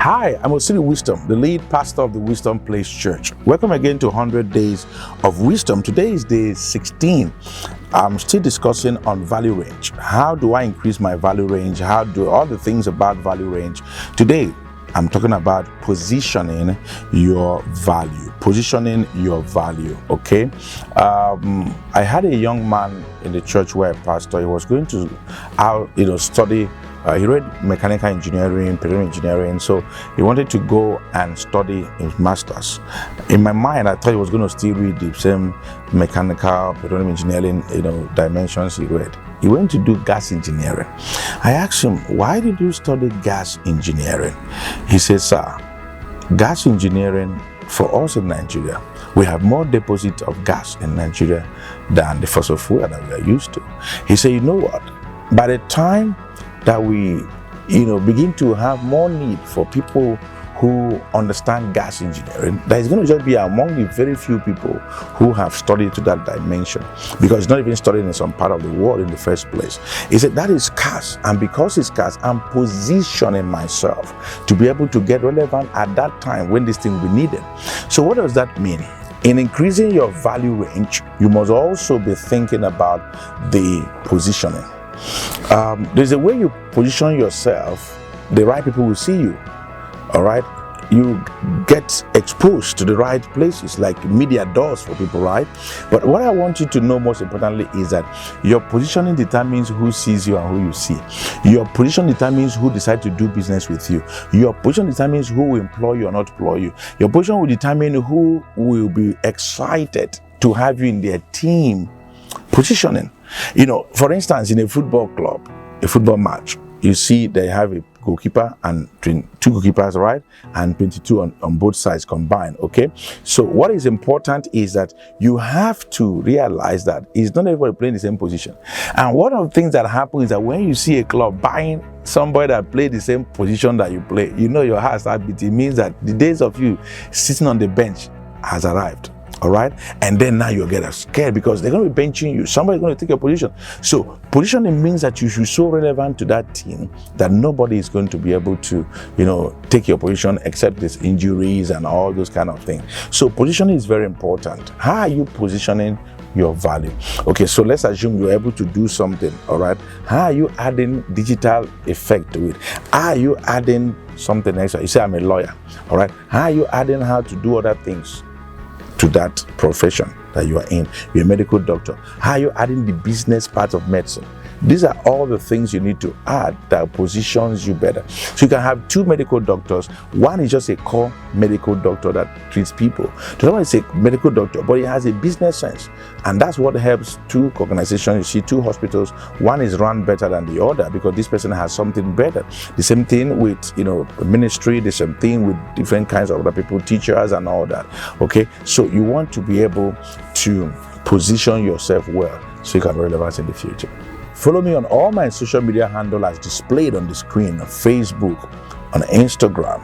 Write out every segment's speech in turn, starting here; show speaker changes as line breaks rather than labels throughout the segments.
Hi, I'm Osiri Wisdom, the lead pastor of the Wisdom Place Church. Welcome again to 100 Days of Wisdom. Today is day 16. I'm still discussing on value range. How do I increase my value range? How do all the things about value range? Today, I'm talking about positioning your value. Positioning your value, okay? I had a young man in the church where I pastor. He was going to study. He read mechanical engineering, petroleum engineering, so he wanted to go and study his master's. In my mind, I thought he was going to still read the same mechanical, petroleum engineering, dimensions he read. He went to do gas engineering. I asked him, why did you study gas engineering? He said, sir, gas engineering for us in Nigeria, we have more deposit of gas in Nigeria than the fossil fuel that we are used to. He said, you know what? By the time that we, begin to have more need for people who understand gas engineering, that is going to just be among the very few people who have studied to that dimension, because it's not even studied in some part of the world in the first place. He said that is scarce, and because it's scarce, I'm positioning myself to be able to get relevant at that time when this thing will be needed. So what does that mean? In increasing your value range, you must also be thinking about the positioning. There's a way you position yourself, the right people will see you. All right, you get exposed to the right places, like media does for people, right? But what I want you to know most importantly is that your positioning determines who sees you and who you see. Your position determines who decides to do business with you. Your position determines who will employ you or not employ you. Your position will determine who will be excited to have you in their team. Positioning. For instance, in a football club, a football match, you see they have a goalkeeper and two goalkeepers, right? And 22 on both sides combined, okay? So what is important is that you have to realize that it's not everybody playing the same position. And one of the things that happens is that when you see a club buying somebody that played the same position that you play, your heart starts beating. It means that the days of you sitting on the bench has arrived. All right, and then now you get scared because they're going to be benching you. Somebody's going to take your position. So positioning means that you should be so relevant to that team that nobody is going to be able to, take your position except these injuries and all those kind of things. So positioning is very important. How are you positioning your value? Okay, so let's assume you're able to do something. All right, how are you adding digital effect to it? Are you adding something extra? You say I'm a lawyer. All right, how are you adding how to do other things to that profession that you are in? You're a medical doctor. How are you adding the business part of medicine? These are all the things you need to add that positions you better. So you can have two medical doctors. One is just a core medical doctor that treats people. The other one is a medical doctor, but he has a business sense. And that's what helps two organizations. You see two hospitals, one is run better than the other because this person has something better. The same thing with, ministry, the same thing with different kinds of other people, teachers and all that. Okay, so you want to be able to position yourself well so you can be relevant in the future. Follow me on all my social media handles as displayed on the screen, on Facebook, on Instagram,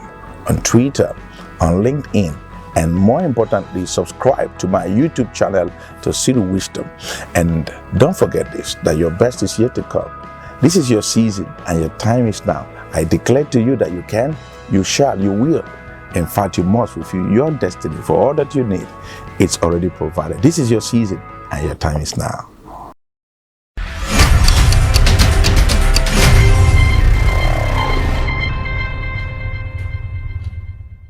on Twitter, on LinkedIn, and more importantly, subscribe to my YouTube channel to Osiri Wisdom. And don't forget this, that your best is yet to come. This is your season and your time is now. I declare to you that you can, you shall, you will. In fact, you must fulfill your destiny for all that you need. It's already provided. This is your season and your time is now.